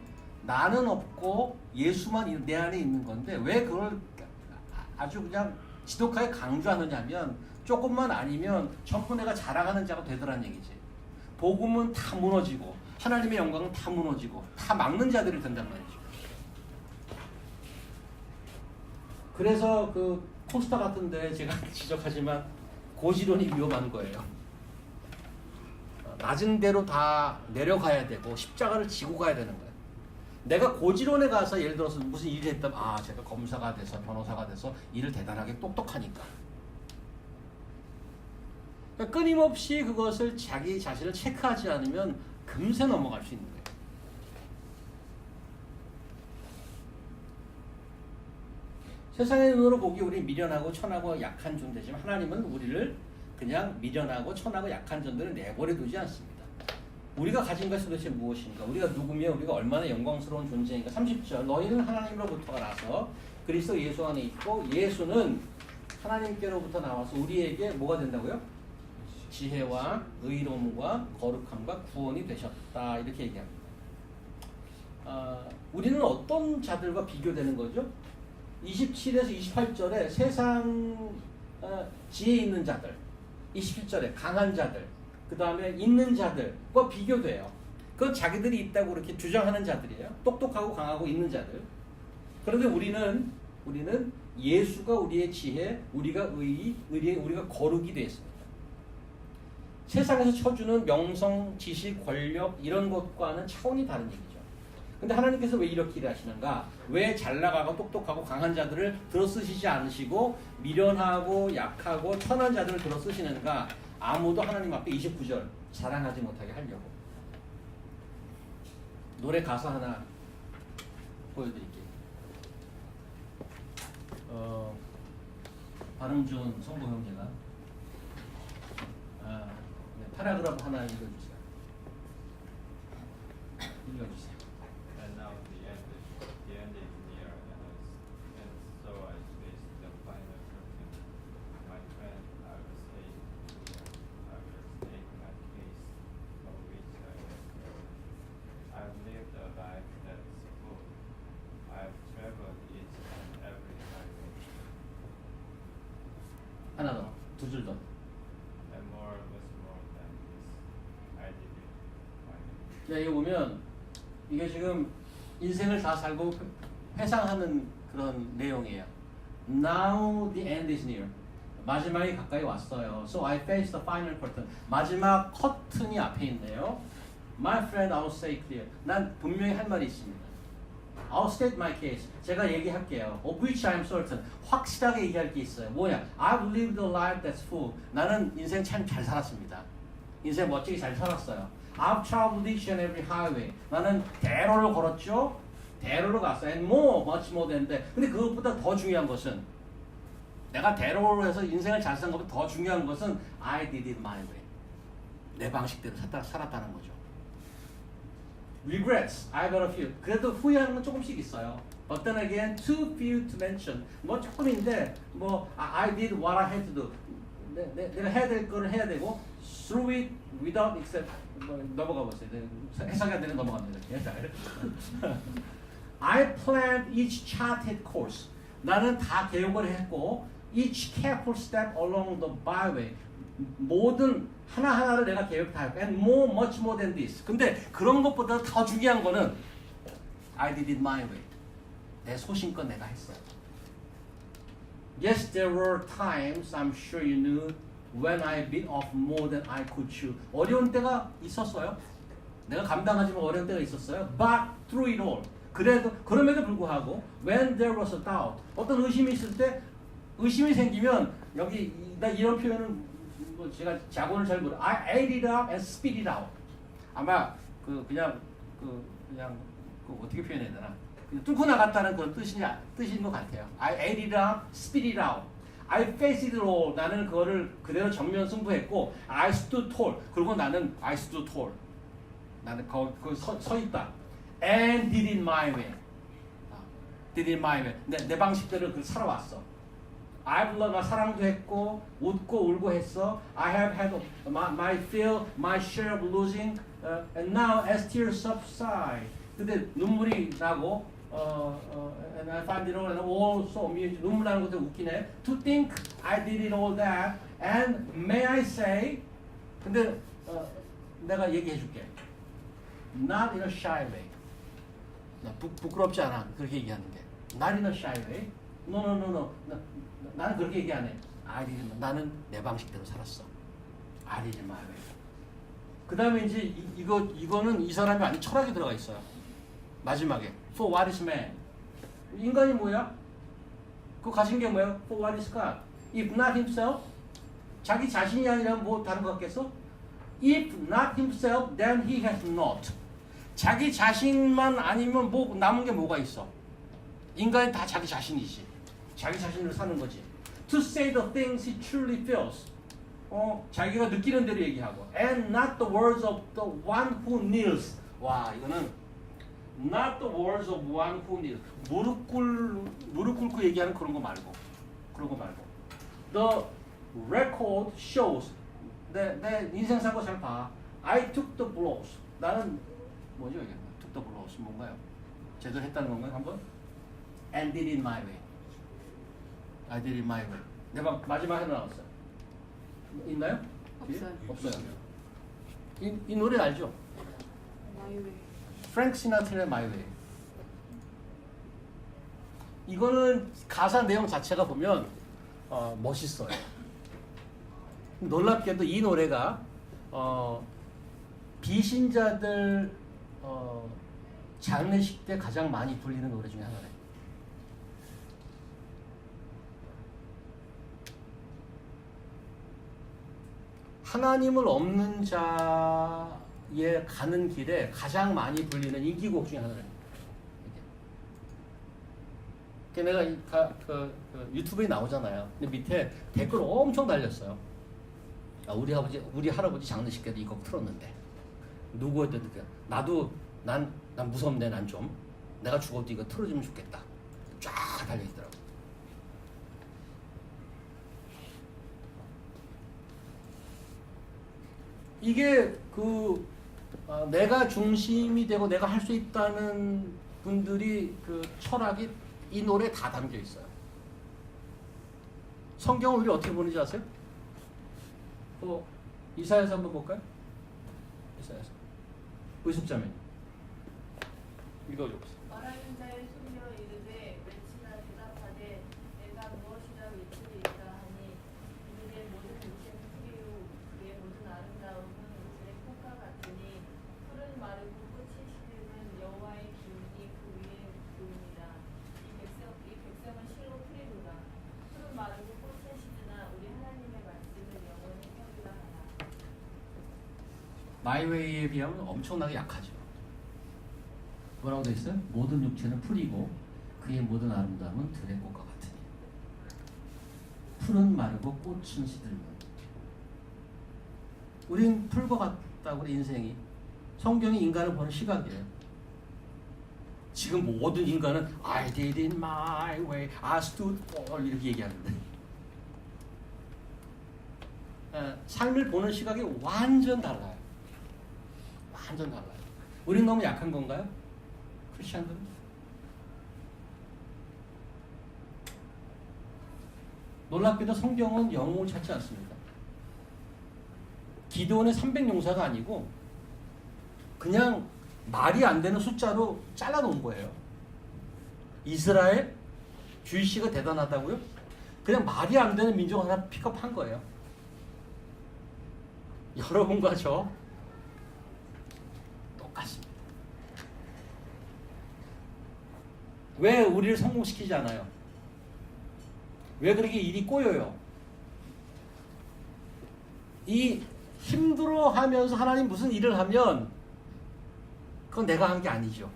나는 없고 예수만 내 안에 있는 건데 왜 그걸 아주 그냥 지독하게 강조하느냐면 조금만 아니면 전부 내가 자랑하는 자가 되더란 얘기지. 복음은 다 무너지고 하나님의 영광은 다 무너지고 다 막는 자들이 된단 말이죠. 그래서 그 코스타 같은데 제가 지적하지만 고지론이 위험한 거예요. 낮은 대로 다 내려가야 되고 십자가를 지고 가야 되는 거예요. 내가 고지론에 가서 예를 들어서 무슨 일을 했다면 제가 검사가 돼서 변호사가 돼서 일을 대단하게 똑똑하니까. 그러니까 끊임없이 그것을 자기 자신을 체크하지 않으면 금세 넘어갈 수 있는 거예요. 세상의 눈으로 보기 우리 미련하고 천하고 약한 존재지만 하나님은 우리를 그냥 미련하고 천하고 약한 존재를 내버려 두지 않습니다. 우리가 가진 것이 도대체 무엇인가? 우리가 누구며 우리가 얼마나 영광스러운 존재인가? 30절 너희는 하나님으로부터가 나서 그리스도 예수 안에 있고 예수는 하나님께로부터 나와서 우리에게 뭐가 된다고요? 지혜와 의로움과 거룩함과 구원이 되셨다. 이렇게 얘기합니다. 우리는 어떤 자들과 비교되는 거죠? 27에서 28절에 세상 지혜 있는 자들, 27절에 강한 자들, 그 다음에 있는 자들과 비교돼요. 그건 자기들이 있다고 그렇게 주장하는 자들이에요. 똑똑하고 강하고 있는 자들. 그런데 우리는 예수가 우리의 지혜, 우리가 우리가 거룩이 되어 있습니다. 세상에서 쳐주는 명성, 지식, 권력 이런 것과는 차원이 다른 얘기죠. 근데 하나님께서 왜 이렇게 일하시는가? 왜 잘나가고 똑똑하고 강한 자들을 들어 쓰시지 않으시고 미련하고 약하고 천한 자들을 들어 쓰시는가? 아무도 하나님 앞에 29절 자랑하지 못하게 하려고. 노래 가사 하나 보여드릴게요. 발음 좋은 성도 형제가 파라그라프 하나 읽어주세요. 읽어주세요. And now the end is near, and so I face the final curtain. My friend, I will say clear, I will state my case, for which I have heard. I've lived a life that's full. I've traveled each and every highway. 하나 더, 두 줄 더. And more was more than this. I did it finally. 자, 이거 보면 이게 지금 인생을 다 살고 회상하는 그런 내용이에요. Now the end is near. 마지막이 가까이 왔어요. So I face the final curtain. 마지막 커튼이 앞에 있네요. My friend, I will say clear. 난 분명히 할 말이 있습니다. I'll state my case. 제가 얘기할게요. Of which I am certain. 확실하게 얘기할 게 있어요. 뭐냐? I've lived a life that's full. 나는 인생 참 잘 살았습니다. 인생 멋지게 잘 살았어요. I've traveled each and every highway. 나는 대로를 걸었죠. 대로로 갔어요. And more, much more than that. 근데 그것보다 더 중요한 것은 내가 대로로 해서 인생을 잘 산 것보다 더 중요한 것은 I did it my way. 내 방식대로 살았다는 거죠. Regrets, I got a few. 그래도 후회하는 건 조금씩 있어요. But then again, too few to mention. 뭐 조금인데, I did what I had to do. 내가 해야 될 거를 해야 되고, through it, without except. 넘어가 보세요. 해석이 안 되는 넘어갑니다. I planned each charted course. 나는 다 계획을 했고, each careful step along the byway. 모든 하나하나를 내가 계획 다 했고, and more, much more than this. 근데 그런 것보다 더 중요한 거는 I did it my way. 내 소신껏 내가 했어요. Yes, there were times I'm sure you knew when I bit off more than I could chew. 어려운 때가 있었어요. 내가 감당하지 못 어려운 때가 있었어요. But through it all. 그럼에도 불구하고 when there was a doubt. 어떤 의심이 있을 때 의심이 생기면 여기 나 이런 표현은 제가 자본을 잘 몰라. I ate it up and spit it out. 아마 그냥 어떻게 표현해야 되나? 그냥 뚫고 나갔다는 그런 뜻인 것 같아요. I ate it up, spit it out. I faced it all. 나는 그거를 그대로 정면 승부했고, I stood tall. 그리고 나는 I stood tall. 나는 서 있다. And did it my way. did it my way. 내 방식대로 살아왔어. I've loved, 나 사랑도 했고 웃고 울고 했어. I have had my fill, my share of losing, and now as tears subside. 근데 눈물이 나고, and I find it all so amusing. 눈물 나는 것도 웃기네. To think I did it all that, and may I say, 근데 내가 얘기해줄게. Not in a shy way. 부끄럽지 않아. 그렇게 얘기하는 게. Not in a shy way. No. 나는 그렇게 얘기 안 해. 나는 내 방식대로 살았어. I did it my way. 그 다음에 이제 이거는 이 사람이 완전 철학이 들어가 있어요. 마지막에 For what is man? 인간이 뭐야? 그 가진 게 뭐야? For what is God? If not himself? 자기 자신이 아니라면 뭐 다른 거 같겠어? If not himself, then he has not. 자기 자신만 아니면 뭐 남은 게 뭐가 있어? 인간이 다 자기 자신이지. 자기 자신으로 사는 거지. To say the things he truly feels. 자기가 느끼는 대로 얘기하고. And not the words of the one who kneels. 와, 이거는 not the words of one who kneels. 무릎 꿇고 얘기하는 그런 거 말고. The record shows. 내 인생 산 거 잘 봐. I took the blows. 나는 뭐죠 이게? took the blows 뭔가요? 제대로 했다는 건가요? 한번? And did it my way. I did it my way. 내가 마지막 하나 나왔어요. 있나요? 없어요. 이 노래 알죠? My way. 프랭크 시나트라의 My Way. 이거는 가사 내용 자체가 보면 멋있어요. 놀랍게도 이 노래가 비신자들 장례식 때 가장 많이 불리는 노래 중에 하나래요. 하나님을 없는 자의 가는 길에 가장 많이 불리는 인기곡 중에 하나래요. 내가 유튜브에 나오잖아요. 근데 밑에 댓글 엄청 달렸어요. 우리 할아버지 장례식 때도 이 곡 틀었는데 누구한테 난 무섭네. 난 좀 내가 죽어도 이거 틀어주면 좋겠다. 쫙 달려있더라고. 이게 내가 중심이 되고 내가 할 수 있다는 분들이 그 철학이 이 노래에 다 담겨 있어요. 성경을 우리 어떻게 보는지 아세요? 이사야서 한번 볼까요? 이사야서. 의숙자매님 읽어줘 보세요. 말하는 자의 소리여 이르되 외치나 대답하되 내가 무엇이라 외치리이까 하니 그의 모든 육체는 풀이요 그의 모든 아름다움은 우리의 꽃과 같으니 풀은 마르고 꽃이 시들면 여호와의 기운이 그 위에 부으니라. 이 백성은 실로 풀이로다. 풀은 마르고 꽃은 시드나 우리 하나님의 말씀을 영원히 서리라 하라. 마이웨이에 비하면 엄청나게 약하죠. 뭐라고 돼 있어요? 모든 육체는 풀이고 그의 모든 아름다움은 들의 꽃과 같으니. 풀은 마르고 꽃은 시들면. 우린 풀과 같다고 우리 인생이. 성경이 인간을 보는 시각이에요. 지금 모든 인간은 I did it my way, I stood all 이렇게 얘기하는데 삶을 보는 시각이 완전 달라요. 완전 달라요. 우린 너무 약한 건가요? 크리스천들은? 놀랍게도 성경은 영웅을 찾지 않습니다. 기드온의 300용사가 아니고 그냥 말이 안 되는 숫자로 잘라놓은 거예요. 이스라엘? 주이시가 대단하다고요? 그냥 말이 안 되는 민족 하나 픽업한 거예요. 여러분과 저 똑같습니다. 왜 우리를 성공시키지 않아요? 왜 그렇게 일이 꼬여요? 이 힘들어하면서 하나님 무슨 일을 하면 그건 내가 한 게 아니죠.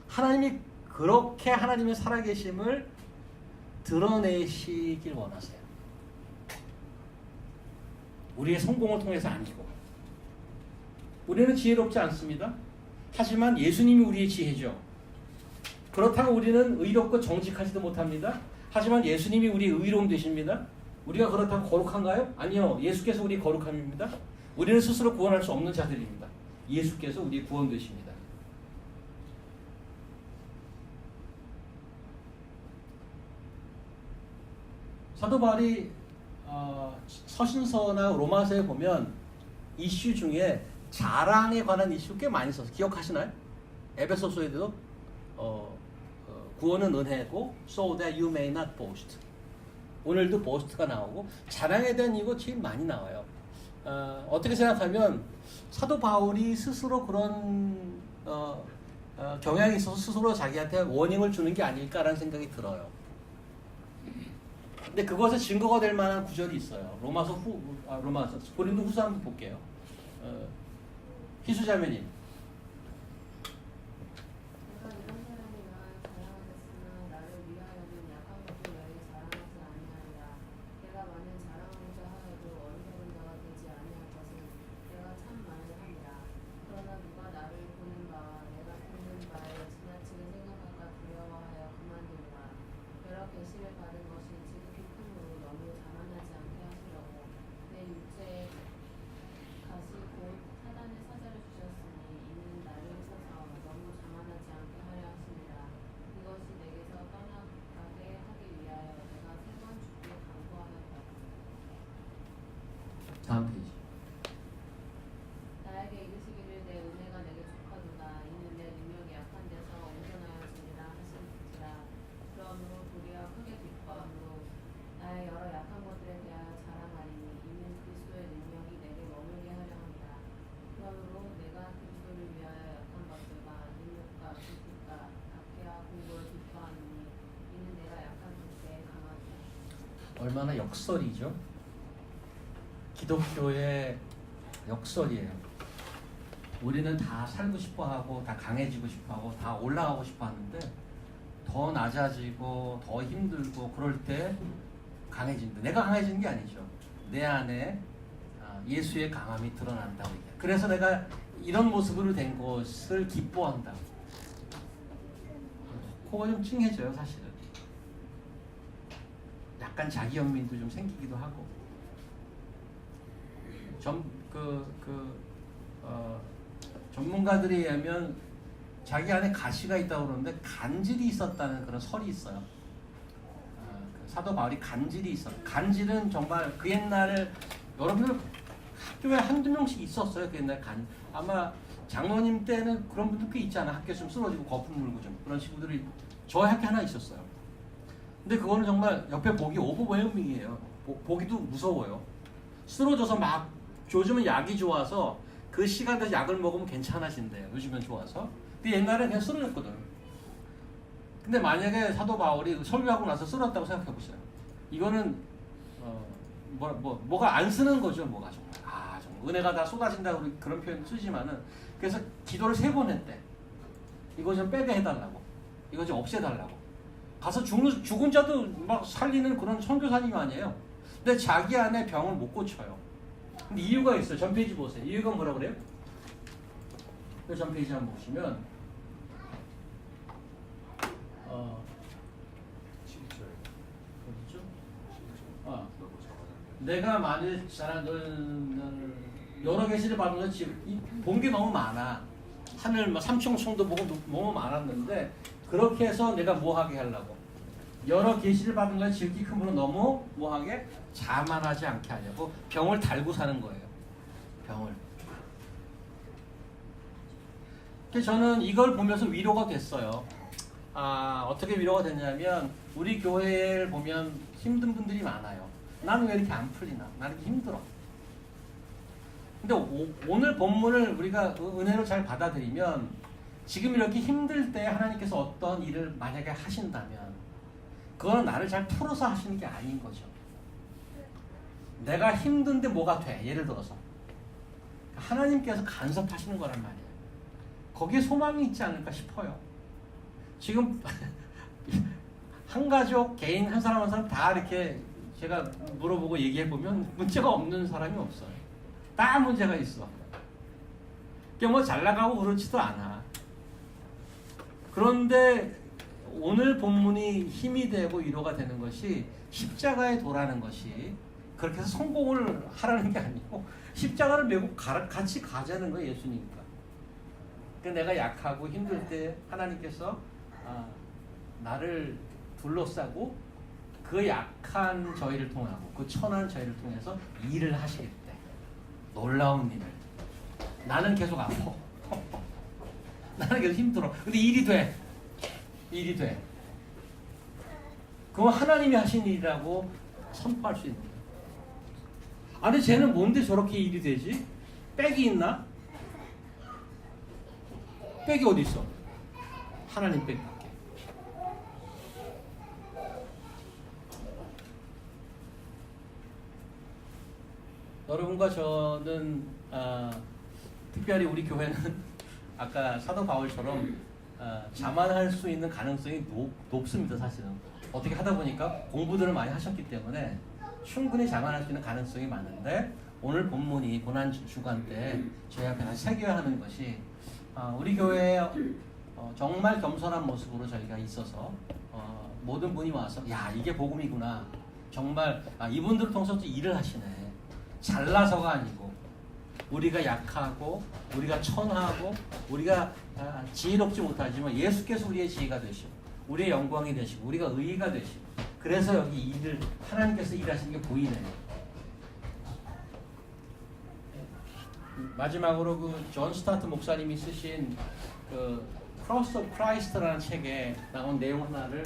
하나님이 그렇게 하나님의 살아계심을 드러내시길 원하세요. 우리의 성공을 통해서 아니고. 우리는 지혜롭지 않습니다. 하지만 예수님이 우리의 지혜죠. 그렇다고 우리는 의롭고 정직하지도 못합니다. 하지만 예수님이 우리 의로움 되십니다. 우리가 그렇다고 거룩한가요? 아니요. 예수께서 우리 거룩함입니다. 우리는 스스로 구원할 수 없는 자들입니다. 예수께서 우리 구원 되십니다. 사도 바울이 서신서나 로마서에 보면 이슈 중에 자랑에 관한 이슈 꽤 많이 써서 기억하시나요? 에베소서에도 구원은 은혜고 so that you may not boast. 오늘도 boast가 나오고 자랑에 대한 이거 제일 많이 나와요. 어떻게 생각하면 사도 바울이 스스로 그런 경향이 있어서 스스로 자기한테 워닝을 주는 게 아닐까라는 생각이 들어요. 근데 그것의 증거가 될 만한 구절이 있어요. 로마서 고린도 후서 한번 볼게요. 희수자매님. 내가 이런 사람이 위하여 자랑하겠으나 나를 위하여는 약한 것을 위하여 자랑하지 아니하리라. 내가 만일 자랑하고자 하여도 어리석은 자가 되지 아니할 것은 내가 참 많이 함이라. 그러나 누가 나를 보는 바와 내가 듣는 바에 지나치게 생각할까 두려워하여 그만두노라. 여러 계시를 받은 것이 지극히 크므로 너무 자만하지 않게 하시려고 내 육체에 가시 곧 사단의 사자를 주셨으니 이는 나를 있어서 너무 자만하지 않게 하려 하십니다. 이것이 내게서 떠나가게 하기 위하여 내가 3번 주께 간구하였다. 다음 페이지. 나에게 이르시기를 내 은혜가 내게 족하도다. 이는 내 능력이 약한 데서 온전하여지리라 하신지라. 그러므로 도리어 크게 기뻐함으로 나의 여러 약한 것들에 대하여 자랑하리니 이는 그리스도의 능력이 내게 머물게 하려 합니다. 그러므로 내가 그리스도를 위하여 약한 것들과 능력과 기쁨과 박해와 공고를 기뻐하노니 이는 내가 약한 그때에 강하리라. 얼마나 역설이죠? 기독교의 역설이에요. 우리는 다 살고 싶어하고 다 강해지고 싶어하고 다 올라가고 싶어하는데 더 낮아지고 더 힘들고 그럴 때 강해진다. 내가 강해지는 게 아니죠. 내 안에 예수의 강함이 드러난다고 얘기해요. 그래서 내가 이런 모습으로 된 것을 기뻐한다. 코가 좀 찡해져요, 사실은. 약간 자기 연민도 좀 생기기도 하고. 전문가들에 의하면 자기 안에 가시가 있다고 그러는데 간질이 있었다는 그런 설이 있어요. 그 사도 바울이 간질이 있어. 간질은 정말 그 옛날에 여러분들 학교에 한두 명씩 있었어요. 그 옛날 아마 장로님 때는 그런 분들 꽤 있잖아. 학교에 좀 쓰러지고 거품 물고 좀 그런 친구들이 저희 학교 하나 있었어요. 근데 그거는 정말 옆에 보기 오버웨어밍이에요. 보기도 무서워요. 쓰러져서 막 요즘은 약이 좋아서 그 시간대 약을 먹으면 괜찮아진대요. 요즘은 좋아서. 근데 옛날에 그냥 쓰러졌거든. 근데 만약에 사도 바울이 설교하고 나서 쓰러졌다고 생각해 보세요. 이거는 뭐가 안 쓰는 거죠. 뭐가 정말 정말 은혜가 다 쏟아진다고 그런 표현 쓰지만은 그래서 기도를 3번 했대. 이거 좀 빼게 해달라고. 이거 좀 없애달라고. 가서 죽은 자도 막 살리는 그런 선교사님 아니에요. 근데 자기 안에 병을 못 고쳐요. 근데 이유가 있어요. 전 페이지 보세요. 이유가 뭐라 그래요? 전 페이지 한번 보시면 12절. 내가 만일 여러 계시를 받은 건 본 게 너무 많아. 하늘 삼층성도 보고 너무 많았는데 그렇게 해서 내가 뭐하게 하려고 여러 계시를 받은 건 지극히 크므로 너무 뭐하게 자만하지 않게 하려고 병을 달고 사는 거예요. 병을. 그래서 저는 이걸 보면서 위로가 됐어요. 어떻게 위로가 됐냐면 우리 교회를 보면 힘든 분들이 많아요. 나는 왜 이렇게 안 풀리나? 나는 이렇게 힘들어. 근데 오늘 본문을 우리가 은혜로 잘 받아들이면 지금 이렇게 힘들 때 하나님께서 어떤 일을 만약에 하신다면 그거는 나를 잘 풀어서 하시는 게 아닌 거죠. 내가 힘든데 뭐가 돼? 예를 들어서 하나님께서 간섭하시는 거란 말이에요. 거기에 소망이 있지 않을까 싶어요. 지금 한 가족, 개인 한 사람 한 사람 다 이렇게 제가 물어보고 얘기해보면 문제가 없는 사람이 없어요. 다 문제가 있어. 그게 뭐 잘 나가고 그렇지도 않아. 그런데 오늘 본문이 힘이 되고 위로가 되는 것이 십자가에 도라는 것이 그렇게 해서 성공을 하라는 게 아니고 십자가를 메고 같이 가자는 거예요. 예수님과. 그러니까 내가 약하고 힘들 때 하나님께서 나를 둘러싸고 그 약한 저희를 통하고 그 천한 저희를 통해서 일을 하시겠대. 놀라운 일을. 나는 계속 아파. 나는 계속 힘들어. 근데 일이 돼. 일이 돼. 그건 하나님이 하신 일이라고 선포할 수 있는 거예요. 아니 쟤는 뭔데 저렇게 일이 되지? 백이 있나? 백이 어디 있어? 하나님 백밖에. 여러분과 저는 특별히 우리 교회는 아까 사도 바울처럼 자만할 수 있는 가능성이 높습니다. 사실은 어떻게 하다 보니까 공부들을 많이 하셨기 때문에 충분히 자만할 수 있는 가능성이 많은데 오늘 본문이 고난 주간 때 저희 앞에 다시 새겨야 하는 것이 우리 교회에 정말 겸손한 모습으로 저희가 있어서 모든 분이 와서 야 이게 복음이구나 정말 이분들을 통해서 일을 하시네. 잘나서가 아니고 우리가 약하고 우리가 천하고 우리가 지혜롭지 못하지만 예수께서 우리의 지혜가 되시고 우리의 영광이 되시고 우리가 의의가 되시고 그래서 여기 일을 하나님께서 일하시는 게 보이네요. 마지막으로 그 존 스타트 목사님이 쓰신 그 크로스 오브 크라이스트라는 책에 나온 내용 하나를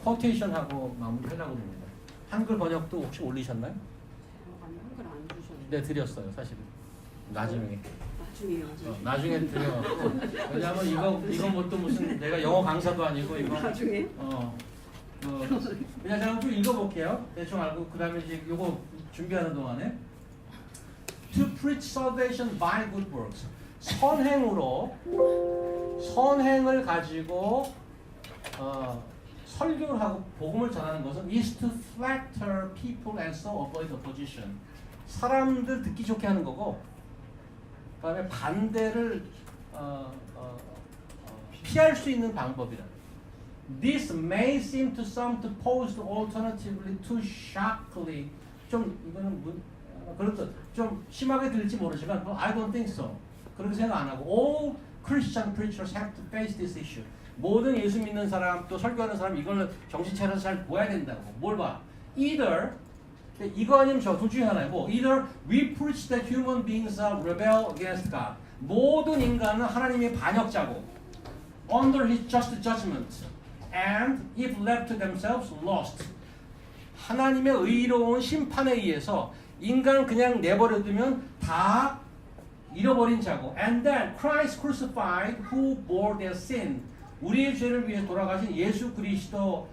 코테이션하고 마무리하려고 합니다. 한글 번역도 혹시 올리셨나요? 아니 한글 안 주셨는데. 네, 드렸어요. 사실은 나중에. 나중에요. 나중에 드려갖고 왜냐하면 이건 뭐 또 무슨 내가 영어 강사도 아니고 이거 나중에? 그냥 제가 좀 읽어볼게요. 대충 알고 그 다음에 이제 이거 준비하는 동안에 To preach salvation by good works 선행을 가지고 설교를 하고 복음을 전하는 것은 is to flatter people and so avoid opposition. 사람들 듣기 좋게 하는 거고 그 다음에 반대를 피할 수 있는 방법이라. This may seem to some to pose alternatively too shockingly. 좀 이거는 그렇죠. 좀 심하게 들릴지 모르지만 I don't think so. 그렇게 생각 안 하고 all Christian preachers have to face this issue. 모든 예수 믿는 사람 또 설교하는 사람 이걸 정신 차려서 잘 보아야 된다고. 뭘 봐? Either 이거 아니면 저 둘 중에 하나예요. 뭐 either we preach that human beings rebel against God. 모든 인간은 하나님의 반역자고 under His just judgment and if left to themselves lost. 하나님의 의로운 심판에 의해서 인간 그냥 내버려두면 다 잃어버린 자고 and then Christ crucified who bore their sin. 우리의 죄를 위해 돌아가신 예수 그리스도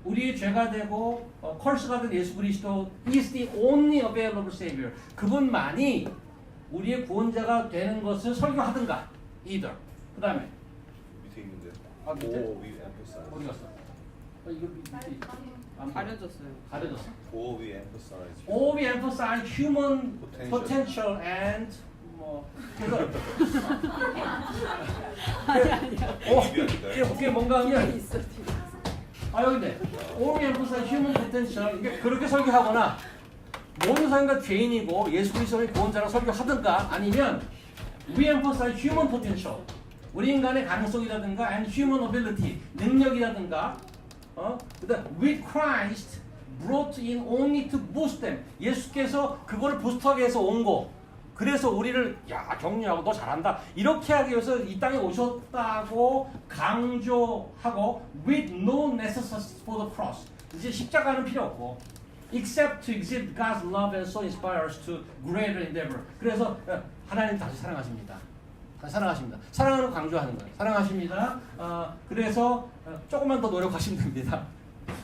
우리의 죄가 되고 컬스가 된 예수 그리스도 is the only available savior. 그분만이 우리의 구원자가 되는 것을 설교하든가 either. 그 다음에 밑에 있는데. 밑에? O we emphasize. 어디 갔어? 이거 밑에 가려졌어요. 가려졌어. O we emphasize. All we emphasize human Potential. potential and 뭐 그래서 이게 뭔가 하면 있어 뒤에. 여기네. All we emphasize human potential. 이게 그렇게 설교하거나 모든 사람과 죄인이고 예수 그리스도의 구원자라 설교하든가 아니면 we emphasize human potential. 우리 인간의 가능성이라든가 and human ability 능력이라든가 그다음 with Christ brought in only to boost them. 예수께서 그거를 부스트하기 위해서 온 거. 그래서 우리를 야 격려하고 너 잘한다 이렇게 하기 위해서 이 땅에 오셨다고 강조하고 with no necessity for the cross. 이제 십자가는 필요 없고 except to exhibit God's love and so inspire us to greater endeavor. 그래서 하나님 다시 사랑하십니다. 사랑하십니다. 사랑을 강조하는 거예요. 사랑하십니다. 그래서 조금만 더 노력하시면 됩니다.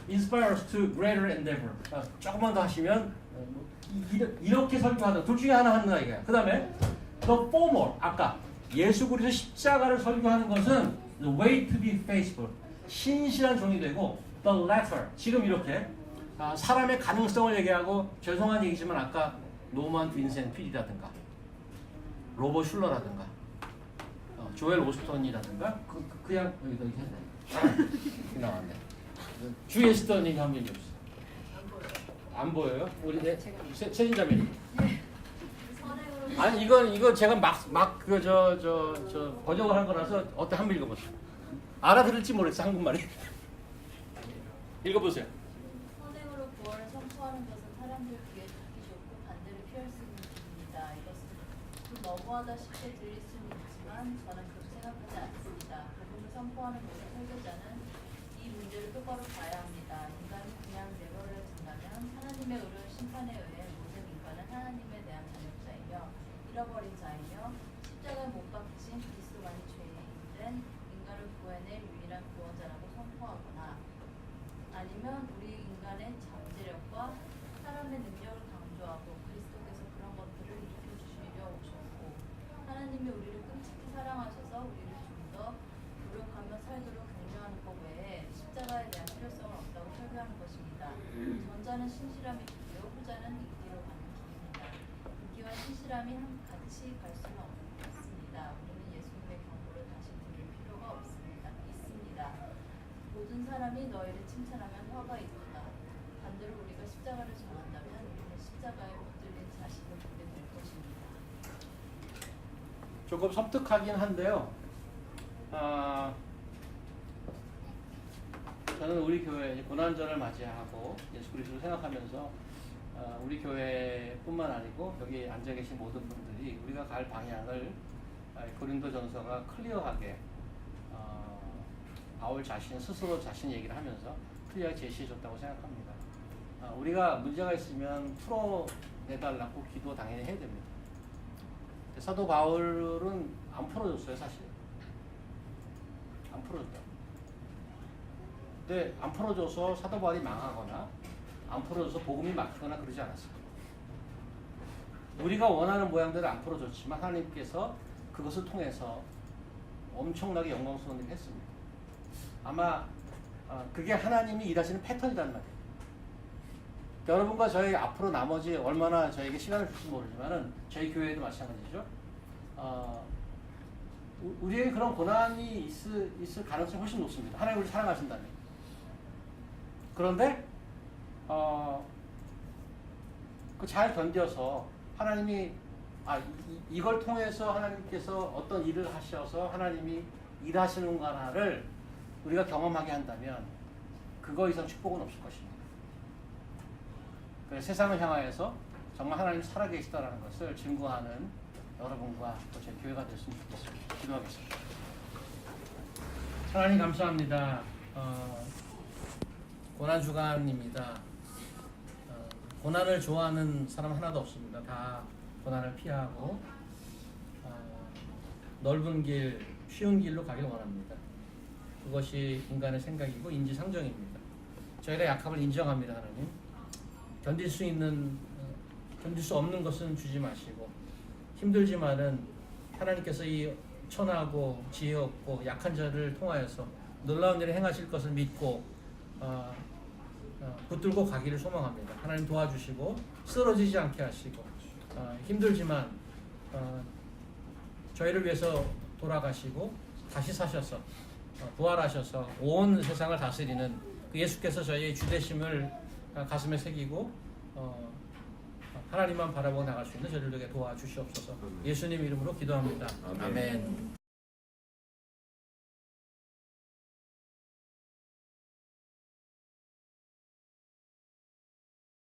Inspire us to greater endeavor. 조금만 더 하시면 이렇게 설교하다. 둘 중에 하나 하는 이거야. 그 다음에 the former. 아까 예수 그리스도 십자가를 설교하는 것은 the way to be faithful. 신실한 종이 되고 the latter. 지금 이렇게 사람의 가능성을 얘기하고 죄송한 얘기지만 아까 노만 빈센 필이라든가 로버 슐러라든가 조엘 오스턴이라든가 그냥 여기도 이렇게 했네. 나왔네. 주 에스턴이 한번 얘기해주세요. 안 보여요? 우리 세진자매님. 선행으로 아니 이거 제가 막 그 저 번역을 한 거라서 어때 한번 읽어보세요. 알아들을지 모르겠어 한국말이. 읽어보세요. 선행으로 구원을 선포하는 것은 사람들 귀에 듣기 좋고 반대로 피할 수 있는 길입니다. 이것은 좀 너무하다 싶게 들릴 수는 있지만 저는 그렇게 생각하지 않습니다. 복음을 선포하는 모든 설교자는 이 문제를 똑바로 봐야 합니다. 인간이 그냥 내버려 둔다면 하나님의 의로운 심판에 의해 모든 인간은 하나님에 대한 자녀자이며 잃어버린 자이며 십자가에 못 박히신 그리스도만이 죄인된 인간을 구해낼 유일한 구원자라고 선포하거나 아니면 우리 인간의 잠재력과 사람의 능력을 강조하고 그리스도께서 그런 것들을 일으켜 주시려 오셨고 하나님이 우리를 끔찍히 사랑하셔서 우리를 좀 더 노력하며 살도록 격려하는 것 외에 십자가에 대한 필요성은 없다고 설교하는 것입니다. 전자는 신실함이 길이요 후자는 이기로 가는 길입니다. 이기와 신실함이 같이 갈 수는 없습니다. 우리는 예수님의 경고를 다시 들을 필요가 있습니다. 모든 사람이 너희를 칭찬하면 화가 있구나. 반대로 우리가 십자가를 전한다면 우리는 십자가에 붙들린 자신을 보게 될 것입니다. 조금 섬뜩하긴 한데요. 저는 우리 교회 고난절을 맞이하고 예수 그리스도를 생각하면서 우리 교회뿐만 아니고 여기 앉아 계신 모든 분들이 우리가 갈 방향을 고린도전서가 클리어하게 바울 자신 스스로 자신 얘기를 하면서 클리어하게 제시해 줬다고 생각합니다. 우리가 문제가 있으면 풀어내달라고 기도 당연히 해야 됩니다. 사도 바울은 안 풀어줬어요, 사실. 안 풀어줬다. 근데 안 풀어줘서 사도 바울이 망하거나 안 풀어줘서 복음이 막히거나 그러지 않았어요. 우리가 원하는 모양대로 안 풀어줬지만 하나님께서 그것을 통해서 엄청나게 영광스러운 일을 했습니다. 아마 그게 하나님이 일하시는 패턴이란 말이에요. 여러분과 저희 앞으로 나머지 얼마나 저에게 시간을 줄지 모르지만은 저희 교회도 마찬가지죠. 우리에게 그런 고난이 있을 가능성이 훨씬 높습니다. 하나님 우리를 사랑하신다면. 그런데 그 잘 견뎌서 하나님이 이걸 통해서 하나님께서 어떤 일을 하셔서 하나님이 일하시는가를 우리가 경험하게 한다면 그거 이상 축복은 없을 것입니다. 그래서 세상을 향하여서 정말 하나님 살아계시다라는 것을 증거하는 여러분과 또 제 교회가 됐으면 좋겠습니다. 기도하겠습니다. 하나님 감사합니다. 고난주간입니다. 고난을 좋아하는 사람 하나도 없습니다. 다 고난을 피하고 넓은 길, 쉬운 길로 가길 원합니다. 그것이 인간의 생각이고 인지상정입니다. 저희가 약함을 인정합니다. 하나님. 견딜 수 없는 것은 주지 마시고 힘들지만은 하나님께서 이 천하고 지혜 없고 약한 자를 통하여서 놀라운 일을 행하실 것을 믿고 붙들고 가기를 소망합니다. 하나님 도와주시고 쓰러지지 않게 하시고 힘들지만 저희를 위해서 돌아가시고 다시 사셔서 부활하셔서 온 세상을 다스리는 그 예수께서 저희의 주되심을 가슴에 새기고 하나님만 바라보고 나갈 수 있는 저희들에게 도와주시옵소서. 예수님 이름으로 기도합니다. 아멘.